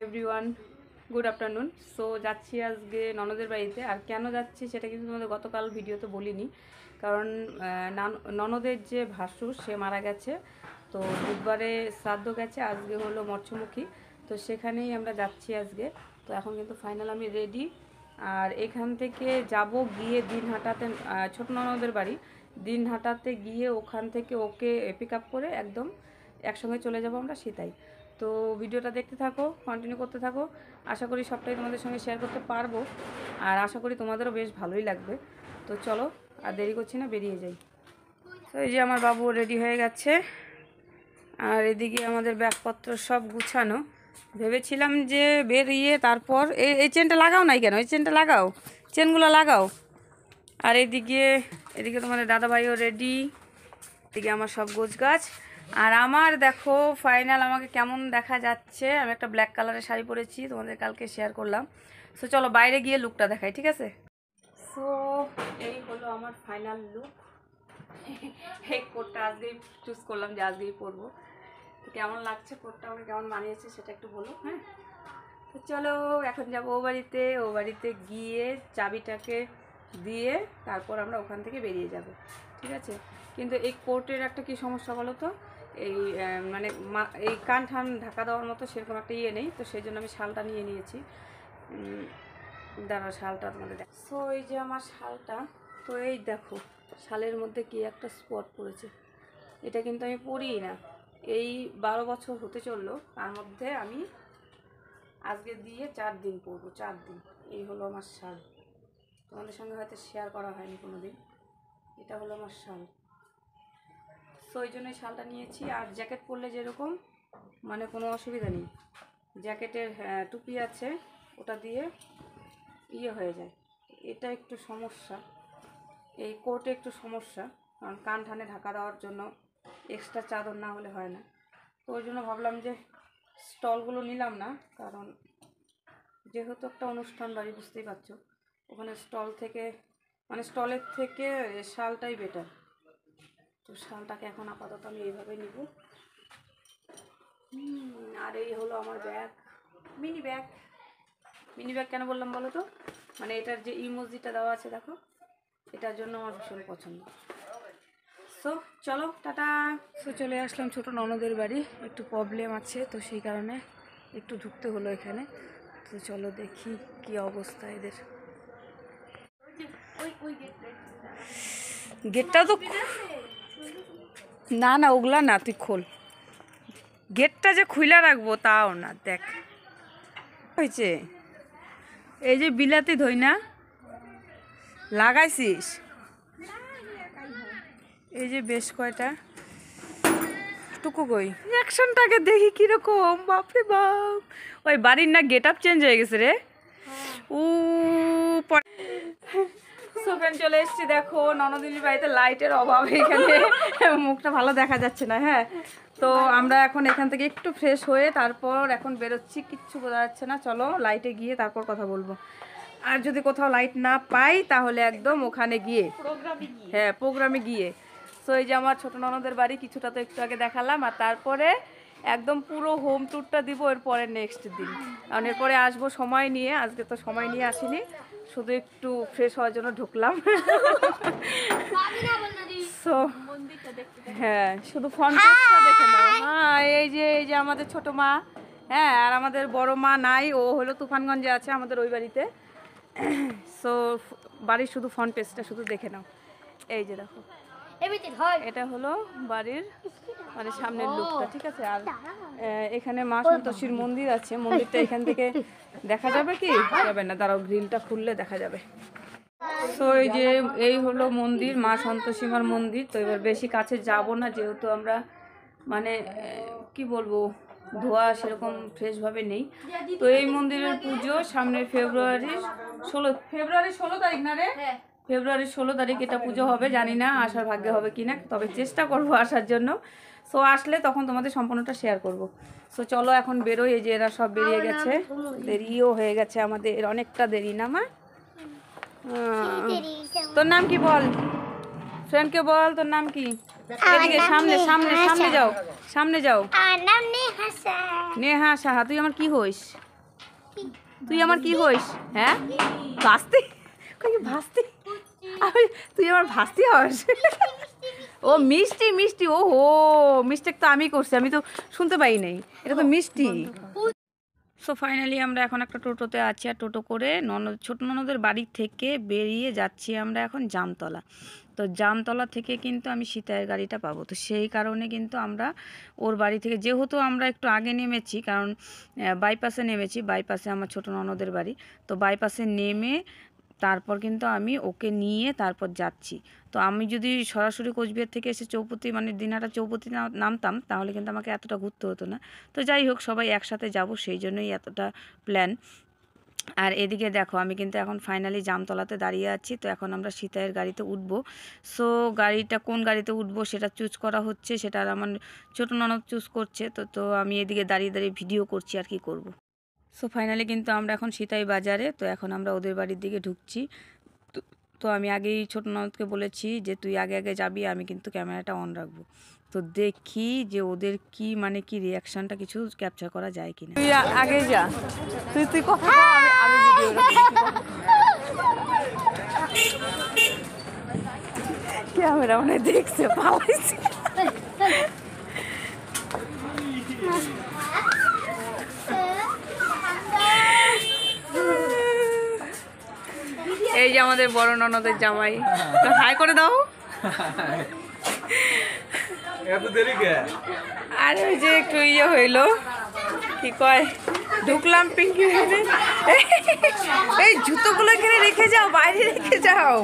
Everyone, good afternoon. So যাচ্ছি আজকে ননদের বাড়িতে। আর কেন যাচ্ছি সেটা কিন্তু তোমাদের গতকাল ভিডিওতে বলিনি, কারণ ননদের যে ভাসুর সে মারা গেছে। তো বুধবারে শ্রাদ্ধ গেছে, আজকে হলো মৎস্যমুখী। তো সেখানেই আমরা যাচ্ছি আজকে। তো এখন কিন্তু ফাইনাল আমি রেডি। আর এখান থেকে যাব গিয়ে দিনহাটাতে, ছোট ননদের বাড়ি। দিনহাটাতে গিয়ে ওখান থেকে ওকে পিক আপ করে একদম একসঙ্গে চলে যাব আমরা সেটাই। তো ভিডিওটা দেখতে থাকো, কন্টিনিউ করতে থাকো। আশা করি সবটাই তোমাদের সঙ্গে শেয়ার করতে পারবো, আর আশা করি তোমাদেরও বেশ ভালোই লাগবে। তো চলো আর দেরি করছি না, বেরিয়ে যাই। তো এই যে আমার বাবু রেডি হয়ে গেছে, আর এদিকে আমাদের ব্যাগপত্র সব গুছানো। ভেবেছিলাম যে বেরিয়ে তারপর এই চেনটা লাগাও নাই কেন, এই চেনটা লাগাও, চেনগুলো লাগাও। আর এদিকে তোমাদের দাদাভাইও রেডি, এদিকে আমার সব গোছগাছ। আর আমার দেখো ফাইনাল আমাকে কেমন দেখা যাচ্ছে। আমি একটা ব্ল্যাক কালারের শাড়ি পরেছি, তোমাদের কালকে শেয়ার করলাম। সো চলো বাইরে গিয়ে লুকটা দেখাই, ঠিক আছে? সো এই হলো আমার ফাইনাল লুক। এই কোটটা আজকেই চুজ করলাম যে আজকেই পরবো। তো কেমন লাগছে কোটটা, আমাকে কেমন মানিয়েছে সেটা একটু বলো। হ্যাঁ, তো চলো এখন যাবো ও বাড়িতে গিয়ে চাবিটাকে দিয়ে তারপর আমরা ওখান থেকে বেরিয়ে যাব, ঠিক আছে? কিন্তু এই কোটের একটা কি সমস্যা বলো তো, এই মানে এই কান ঠান ঢাকা দেওয়ার মতো সেরকম একটা ইয়ে নেই। তো সেই জন্য আমি শালটা নিয়ে নিয়েছি। দাঁড়া, শালটা তোমাদের দেখ। সো এই যে আমার শালটা, তো এই দেখো শালের মধ্যে কি একটা স্পট পড়েছে। এটা কিন্তু আমি পরিই না, এই 12 বছর হতে চললো, তার মধ্যে আমি আজকে দিয়ে 4 দিন পরবো, 4 দিন। এই হলো আমার শাল, তোমাদের সঙ্গে হয়তো শেয়ার করা হয়নি কোনো দিন। এটা হলো আমার শাল। সো ওই জন্যই শালটা নিয়েছি। আর জ্যাকেট পরলে যেরকম মানে কোনো অসুবিধা নেই, জ্যাকেটের টুপি আছে, ওটা দিয়ে ইয়ে হয়ে যায়। এটা একটু সমস্যা, এই কোটে একটু সমস্যা, কারণ কান ঠানে ঢাকা দেওয়ার জন্য এক্সট্রা চাদর না হলে হয় না। তো ওই জন্য ভাবলাম যে স্টলগুলো নিলাম না, কারণ যেহেতু একটা অনুষ্ঠান বাড়ি, বুঝতেই পারছো, ওখানে স্টলের থেকে শালটাই বেটার। তো শালটাকে এখন আপাতত আমি এইভাবে নিব। আর এই হলো আমার ব্যাগ, মিনি ব্যাগ কেন বললাম বলো তো, মানে এটার যে ইমোজিটা দেওয়া আছে দেখো, এটার জন্য আমার ভীষণ পছন্দ। সো চলো টাটা। সো চলে আসলাম ছোট ননদের বাড়ি, একটু প্রবলেম আছে তো সেই কারণে একটু ঢুকতে হলো এখানে। তো চলো দেখি কি অবস্থা এদের। গেটটা তো না ওগুলা না, তুই খোল। গেটটা যে খুলে রাখবো তাও না, দেখ হয়েছে। এই যে বিলাতি ধইনা লাগাইছিস, এই যে বেশ কয়টা টুকু কই, অ্যাকশনটাকে দেখি কিরকম, বাপরে বাপ। ওই বাড়ির না গেট আপ চেঞ্জ হয়ে গেছে রে। সোফেন চলে এসছি, দেখো ননদিনীর বাড়িতে লাইটের অভাব, এখানে মুখটা ভালো দেখা যাচ্ছে না। হ্যাঁ, তো আমরা এখন এখান থেকে একটু ফ্রেশ হয়ে তারপর এখন বেরোচ্ছি, কিচ্ছু বোঝা যাচ্ছে না। চলো লাইটে গিয়ে তারপর কথা বলবো। আর যদি কোথাও লাইট না পাই তাহলে একদম ওখানে গিয়ে, হ্যাঁ প্রোগ্রামে গিয়ে। সো এই যে আমার ছোট ননদের বাড়ি, কিছুটা তো একটু আগে দেখালাম। আর তারপরে একদম পুরো হোম ট্যুরটা দিব এরপরে নেক্সট দিন, কারণ এরপরে আসবো সময় নিয়ে। আজকে তো সময় নিয়ে আসিনি, শুধু একটু ফ্রেশ হওয়ার জন্য ঢুকলাম। সো হ্যাঁ, শুধু ফ্রন্টটা দেখে নাও। হ্যাঁ, এই যে আমাদের ছোট মা, হ্যাঁ, আর আমাদের বড় মা নাই, ও হলো তুফানগঞ্জে আছে আমাদের ওই বাড়িতে। সো বাড়ির শুধু ফ্রন্ট পেজটা শুধু দেখে নাও। এই যে দেখো, এটা হলো বাড়ির মানে সামনের লুকটা, ঠিক আছে? আর এখানে মা সন্তোষীর মন্দির আছে, মন্দিরটা এখান থেকে দেখা যাবে কি যাবে না, দাঁড়াও গ্রিলটা খুললে দেখা যাবে। তো এই হলো মন্দির, মা সন্তোষী মার মন্দির। তো এবার বেশি কাছে যাব না, যেহেতু আমরা মানে কি বলবো, ধোয়া সেরকম ফ্রেশভাবে নেই। তো এই মন্দিরের পুজো সামনে ফেব্রুয়ারির 16 তারিখ না রে, ফেব্রুয়ারির 16 তারিখ এটা পুজো হবে। জানি না আসার ভাগ্যে হবে কিনা, তবে চেষ্টা করব আসার জন্য। সো আসলে তখন তোমাদের সম্পূর্ণটা শেয়ার করব। সো চলো এখন বেরোই। এই যে এরা সব বেরিয়ে গেছে, দেরিও হয়ে গেছে আমাদের, অনেকটা দেরি না মা? তোর নাম কি বল, ফ্রেন্ডকে বল তোর নাম কি। এদিকে সামনে সামনে সামনে যাও, সামনে যাও। নেহা সাহা, তুই আমার কি হইস? তুই আমার কি হইস? হ্যাঁ, ভাস্তি। ভাস্তি, তুই আমার ভাস্তি হস? ও মিষ্টি মিষ্টি, ও হো, মিস্টেক তো আমি করছি, আমি তো শুনতে পাই নাই, এটা তো মিষ্টি। সো ফাইনালি আমরা এখন একটা টোটোতে আছি, আর টোটো করে ছোট ননদের বাড়ি থেকে বেরিয়ে যাচ্ছি আমরা এখন জামতলা। তো জামতলা থেকে কিন্তু আমি সীতায়ের গাড়িটা পাবো, তো সেই কারণে কিন্তু আমরা ওর বাড়ি থেকে, যেহেতু আমরা একটু আগে নেমেছি, কারণ বাইপাসে নেমেছি, বাইপাসে আমার ছোট ননদের বাড়ি, তো বাইপাসে নেমে তারপর কিন্তু আমি ওকে নিয়ে তারপর যাচ্ছি। তো আমি যদি সরাসরি কোচবিহার থেকে এসে চৌপতি মানে দিনহাটা চৌপতি নামতাম, তাহলে কিন্তু আমাকে এতটা ঘুরতে হতো না। তো যাই হোক, সবাই একসাথে যাব, সেই জন্যই এতটা প্ল্যান। আর এদিকে দেখো, আমি কিন্তু এখন ফাইনালি জামতলাতে দাঁড়িয়ে আছি। তো এখন আমরা সীতায়ের গাড়িতে উঠবো। সো গাড়িটা কোন গাড়িতে উঠবো সেটা চুজ করা হচ্ছে, সেটা আর আমার ছোটো ননদ চুজ করছে। তো আমি এদিকে দাঁড়িয়ে দাঁড়িয়ে ভিডিও করছি, আর কি করব। সো ফাইনালি কিন্তু আমরা এখন সীতাই বাজারে, তো এখন আমরা ওদের বাড়ির দিকে ঢুকছি। তো আমি আগেই ছোট ননদকে বলেছি যে তুই আগে আগে যাবি, আমি কিন্তু ক্যামেরাটা অন রাখবো। তো দেখি যে ওদের কি মানে কি রিয়াকশানটা কিছু ক্যাপচার করা যায় কিনা। তুই আগে যা, তুই কথা আমি ক্যামেরা মানে দেখছে পালাইছে। এই যে আমাদের বড় ননদের জামাই, তো হাই করে দাও। আরে ওই যে একটু ইয়ে হইলো, কি কয়, ঢুকলাম পিঙ্কি। এই জুতোগুলো এখানে রেখে যাও, বাইরে রেখে যাও।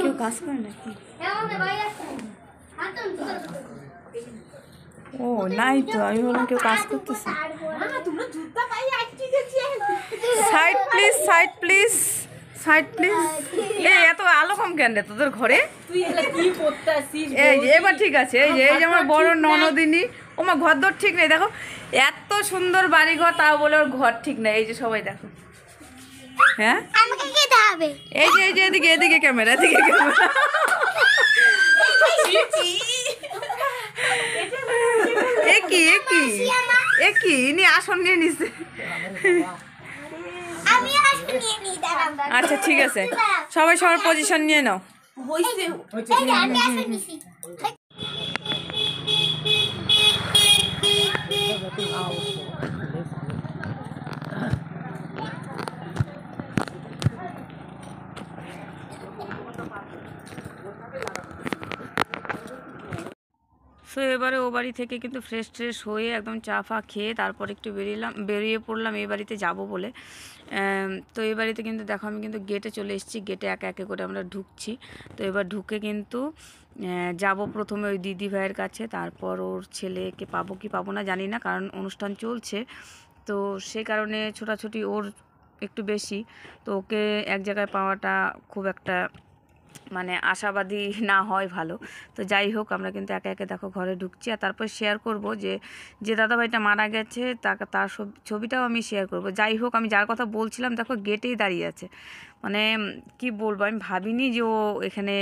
কেউ কাজ করে নাকি? ও নাই তো, আমি বললাম কেউ কাজ করতেছে। Side please, side please, side please. এই এত আলো কম কেন রে তোদের ঘরে? এই যে এবার ঠিক আছে। এই যে আমার বড় ননদিনী, ওমা ঘর দর ঠিক নেই। দেখো এত সুন্দর বাড়ি ঘর, তাও বলে ওর ঘর ঠিক নেই। এই যে সবাই দেখো, হ্যাঁ এই যে এদিকে এদিকে ক্যামেরা, এদিকে ক্যামেরা। একই ইনি আসন নিয়ে নিছে। আচ্ছা ঠিক আছে, সবাই সবার পজিশন নিয়ে নাও। সো এবারে ও বাড়ি থেকে কিন্তু ফ্রেশ ট্রেশ হয়ে একদম চা ফা খেয়ে তারপর একটু বেরিয়ে পড়লাম এই বাড়িতে যাব বলে। তো এই বাড়িতে কিন্তু দেখো আমি কিন্তু গেটে চলে এসেছি, গেটে একে একে করে আমরা ঢুকছি। তো এবার ঢুকে কিন্তু যাব প্রথমে ওই দিদি ভাইয়ের কাছে, তারপর ওর ছেলেকে পাবো কি পাবো না জানি না, কারণ অনুষ্ঠান চলছে, তো সেই কারণে ছোটাছুটি ওর একটু বেশি। তো ওকে এক জায়গায় পাওয়াটা খুব একটা মানে আশাবাদী না হয় ভালো। তো যাই হোক, আমরা কিন্তু একে একে দেখো ঘরে ঢুকছি, আর তারপর শেয়ার করব যে দাদাভাইটা মারা গেছে তার ছবিটাও আমি শেয়ার করব। যাই হোক, আমি যার কথা বলছিলাম দেখো গেটেই দাঁড়িয়ে আছে, মানে কি বলবো, আমি ভাবিনি যে ও এখানে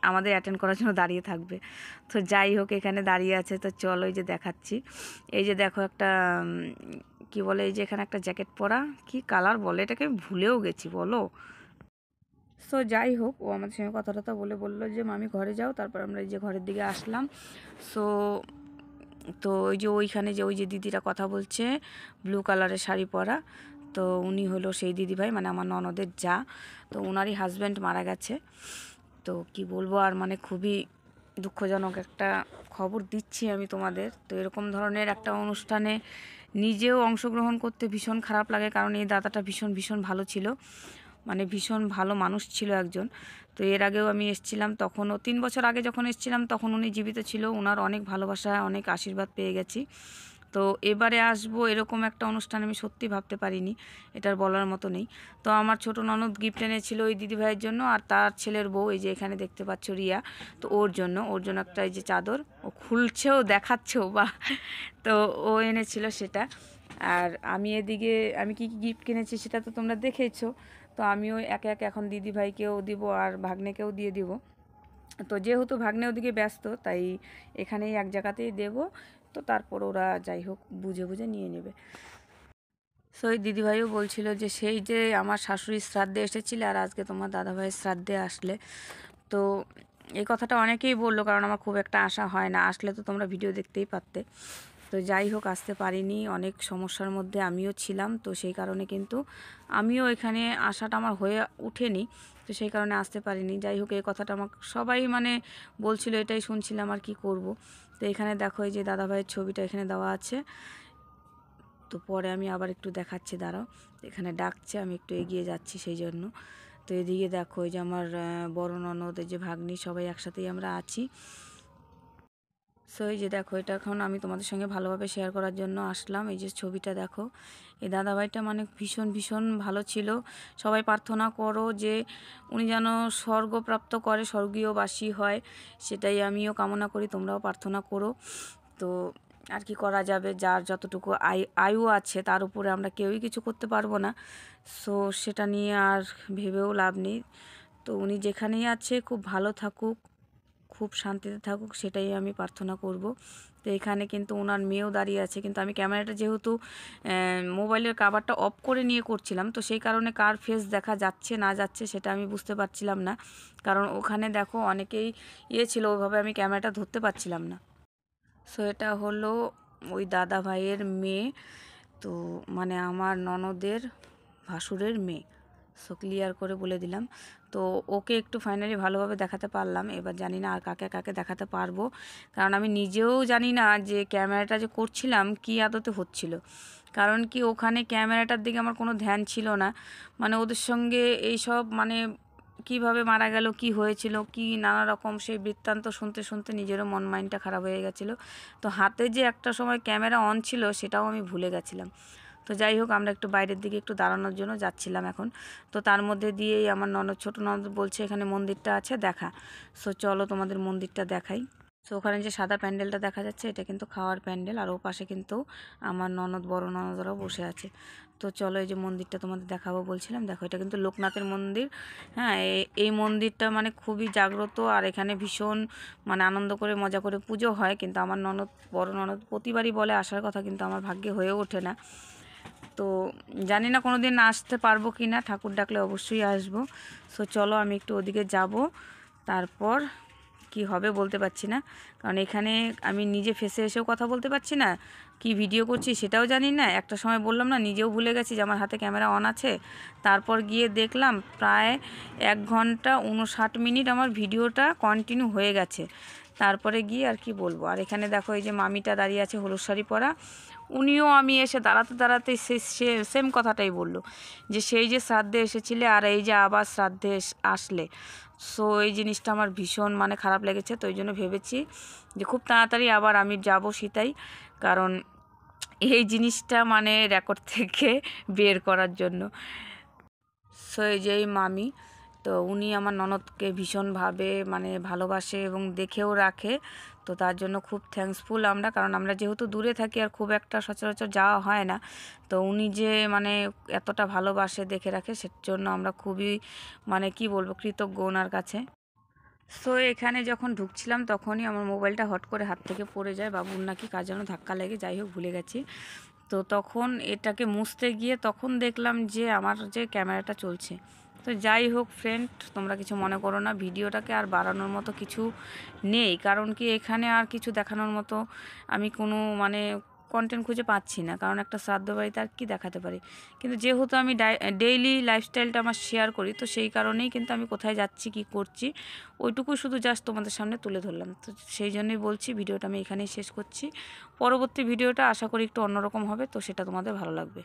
আমাদের অ্যাটেন্ড করার জন্য দাঁড়িয়ে থাকবে। তো যাই হোক, এখানে দাঁড়িয়ে আছে। তো চলো এই যে দেখাচ্ছি, এই যে দেখো একটা কি বলে, এই যে এখানে একটা জ্যাকেট পরা, কি কালার বলে এটাকে, ভুলেও গেছি বলো। সো যাই হোক, ও আমাদের সঙ্গে কথা টথা বললো যে মামি ঘরে যাও, তারপর আমরা এই যে ঘরের দিকে আসলাম। সো তো ওই যে ওইখানে যে ওই যে দিদিটা কথা বলছে, ব্লু কালারের শাড়ি পরা, তো উনি হলো সেই দিদিভাই, মানে আমার ননদের যা। তো ওনারই হাজব্যান্ড মারা গেছে। তো কি বলবো আর, মানে খুবই দুঃখজনক একটা খবর দিচ্ছি আমি তোমাদের। তো এরকম ধরনের একটা অনুষ্ঠানে নিজেও অংশগ্রহণ করতে ভীষণ খারাপ লাগে, কারণ এই দাদাটা ভীষণ ভীষণ ভালো ছিল, মানে ভীষণ ভালো মানুষ ছিল একজন। তো এর আগেও আমি এসেছিলাম, তখনও 3 বছর আগে যখন এসেছিলাম তখন উনি জীবিত ছিল, ওনার অনেক ভালোবাসা অনেক আশীর্বাদ পেয়ে গেছি। তো এবারে আসবো এরকম একটা অনুষ্ঠান আমি সত্যি ভাবতে পারিনি, এটার বলার মতো নেই। তো আমার ছোট ননদ গিফট এনেছিল ওই দিদিভাইয়ের জন্য, আর তার ছেলের বউ এই যে এখানে দেখতে পাচ্ছ রিয়া, তো ওর জন্য একটা এই যে চাদর, ও খুলছেও দেখাচ্ছেও বা, তো ও এনেছিল সেটা। আর আমি এদিকে আমি কি গিফট কিনেছি সেটা তো তোমরা দেখেইছো। তো আমিও একে একে এখন দিদিভাইকেও দিব আর ভাগ্নেকেও দিয়ে দিব। তো যেহেতু ভাগ্নে ওদিকে ব্যস্ত, তাই এখানেই এক জায়গাতেই দেব। তো তারপর ওরা যাই হোক বুঝে বুঝে নিয়ে নেবে। সো এই দিদিভাইও বলছিল যে সেই যে আমার শাশুড়ির শ্রাদ্ধে এসেছিলে আর আজকে তোমার দাদাভাইয়ের শ্রাদ্ধে আসলে। তো এই কথাটা অনেকেই বললো, কারণ আমার খুব একটা আশা হয় না, আসলে তো তোমরা ভিডিও দেখতেই পারতে। তো যাই হোক আসতে পারিনি, অনেক সমস্যার মধ্যে আমিও ছিলাম, তো সেই কারণে কিন্তু আমিও এখানে আসাটা আমার হয়ে ওঠেনি, তো সেই কারণে আসতে পারিনি। যাই হোক এই কথাটা আমাকে সবাই মানে বলছিল, এটাই শুনছিলাম আর কি করব। তো এখানে দেখো এই যে দাদাভাইয়ের ছবিটা এখানে দেওয়া আছে। তো পরে আমি আবার একটু দেখাচ্ছি, দাঁড়াও, এখানে ডাকছে, আমি একটু এগিয়ে যাচ্ছি সেই জন্য। তো এদিকে দেখো এই যে আমার বড় ননদের যে ভাগ্নি, সবাই একসাথেই আমরা আছি। সো এই যে দেখো এটা এখন আমি তোমাদের সঙ্গে ভালোভাবে শেয়ার করার জন্য আসলাম। এই যে ছবিটা দেখো, এই দাদাভাইটা মানে ভীষণ ভীষণ ভালো ছিল। সবাই প্রার্থনা করো যে উনি যেন স্বর্গপ্রাপ্ত করে, স্বর্গীয়বাসী হয়, সেটাই আমিও কামনা করি, তোমরাও প্রার্থনা করো। তো আর কি করা যাবে, যার যতটুকু আয়ু আছে তার উপরে আমরা কেউই কিছু করতে পারবো না। সো সেটা নিয়ে আর ভেবেও লাভ নেই। তো উনি যেখানেই আছে খুব ভালো থাকুক, খুব শান্তিতে থাকুক, সেটাই আমি প্রার্থনা করব। তো এখানে কিন্তু ওনার মেয়েও দাঁড়িয়ে আছে, কিন্তু আমি ক্যামেরাটা যেহেতু মোবাইলের কাভারটা অফ করে নিয়ে করছিলাম, তো সেই কারণে কার ফেস দেখা যাচ্ছে না যাচ্ছে সেটা আমি বুঝতে পারছিলাম না, কারণ ওখানে দেখো অনেকেই ছিল, ওইভাবে আমি ক্যামেরাটা ধরতে পারছিলাম না। সো এটা হলো ওই দাদা ভাইয়ের মেয়ে, তো মানে আমার ননদের ভাসুরের মেয়ে। সো ক্লিয়ার করে বলে দিলাম। তো ওকে একটু ফাইনালি ভালোভাবে দেখাতে পারলাম, এবার জানি না আর কাকে কাকে দেখাতে পারবো, কারণ আমি নিজেও জানি না যে ক্যামেরাটা যে করছিলাম কি আদতে হচ্ছিল। কারণ কি ওখানে ক্যামেরাটার দিকে আমার কোনো ধ্যান ছিল না, মানে ওদের সঙ্গে এইসব মানে কিভাবে মারা গেল, কি হয়েছিল, কি নানা রকম সেই বৃত্তান্ত শুনতে শুনতে নিজেরও মন মাইন্ডটা খারাপ হয়ে গেছিলো। তো হাতে যে একটা সময় ক্যামেরা অন ছিল সেটাও আমি ভুলে গেছিলাম। তো যাই হোক আমরা একটু বাইরের দিকে একটু দাঁড়ানোর জন্য যাচ্ছিলাম এখন। তো তার মধ্যে দিয়েই আমার ননদ, ছোটো ননদ বলছে এখানে মন্দিরটা আছে দেখা। সো চলো তোমাদের মন্দিরটা দেখাই। সো ওখানে যে সাদা প্যান্ডেলটা দেখা যাচ্ছে এটা কিন্তু খাওয়ার প্যান্ডেল, আর ও পাশে কিন্তু আমার ননদ, বড় ননদরাও বসে আছে। তো চলো এই যে মন্দিরটা তোমাদের দেখাবো বলছিলাম, দেখো এটা কিন্তু লোকনাথের মন্দির। হ্যাঁ, এই মন্দিরটা মানে খুবই জাগ্রত, আর এখানে ভীষণ মানে আনন্দ করে মজা করে পুজো হয়, কিন্তু আমার ননদ, বড় ননদ প্রতিবারই বলে আসার কথা, কিন্তু আমার ভাগ্যে হয়ে ওঠে না। তো জানি না কোনো দিন আসতে পারবো কি না, ঠাকুর ডাকলে অবশ্যই আসবো। সো চলো আমি একটু ওদিকে যাব, তারপর কি হবে বলতে পারছি না, কারণ এখানে আমি নিজে ফেসে এসেও কথা বলতে পারছি না, কি ভিডিও করছি সেটাও জানি না। একটা সময় বললাম না, নিজেও ভুলে গেছি যে আমার হাতে ক্যামেরা অন আছে। তারপর গিয়ে দেখলাম প্রায় 1 ঘন্টা 59 মিনিট আমার ভিডিওটা কন্টিনিউ হয়ে গেছে। তারপরে গিয়ে আর কি বলবো। আর এখানে দেখো এই যে মামিটা দাঁড়িয়ে আছে হলুদ শাড়ি পরা, উনিও আমি এসে দাঁড়াতে দাঁড়াতে সেম কথাটাই বললো যে সেই যে শ্রাদ্ধে এসেছিলে আর এই যে আবার শ্রাদ্ধে আসলে। সো এই জিনিসটা আমার ভীষণ মানে খারাপ লেগেছে, তো ওই জন্য ভেবেছি যে খুব তাড়াতাড়ি আবার আমি যাব সীতাই, কারণ এই জিনিসটা মানে রেকর্ড থেকে বের করার জন্য। সো এই যে মামি, তো উনি আমার ননদকে ভীষণভাবে মানে ভালোবাসে এবং দেখেও রাখে। তো তার জন্য খুব থ্যাঙ্কসফুল আমরা, কারণ আমরা যেহেতু দূরে থাকি আর খুব একটা সচরাচর যাওয়া হয় না, তো উনি যে মানে এতটা ভালোবাসে, দেখে রাখে, সেজন্য আমরা খুবই মানে কি বলবো কৃতজ্ঞ ওনার কাছে। সো এখানে যখন ঢুকছিলাম তখনই আমার মোবাইলটা হট করে হাত থেকে পড়ে যায়, বাবুর নাকি কার যেন ধাক্কা লেগে, যাই হোক ভুলে গেছি। তো তখন এটাকে মুছতে গিয়ে তখন দেখলাম যে আমার যে ক্যামেরাটা চলছে। তো যাই হোক ফ্রেন্ড, তোমরা কিছু মনে করো না, ভিডিওটাকে আর বাড়ানোর মতো কিছু নেই, কারণ কি এখানে আর কিছু দেখানোর মতো আমি কোনো মানে কন্টেন্ট খুঁজে পাচ্ছি না, কারণ একটা শ্রাদ্ধ বাড়িতে আর কি দেখাতে পারি। কিন্তু যেহেতু আমি ডেইলি লাইফস্টাইলটা আমার শেয়ার করি, তো সেই কারণেই কিন্তু আমি কোথায় যাচ্ছি কি করছি ওইটুকু শুধু জাস্ট তোমাদের সামনে তুলে ধরলাম। তো সেই জন্যই বলছি ভিডিওটা আমি এখানেই শেষ করছি। পরবর্তী ভিডিওটা আশা করি একটু অন্যরকম হবে, তো সেটা তোমাদের ভালো লাগবে।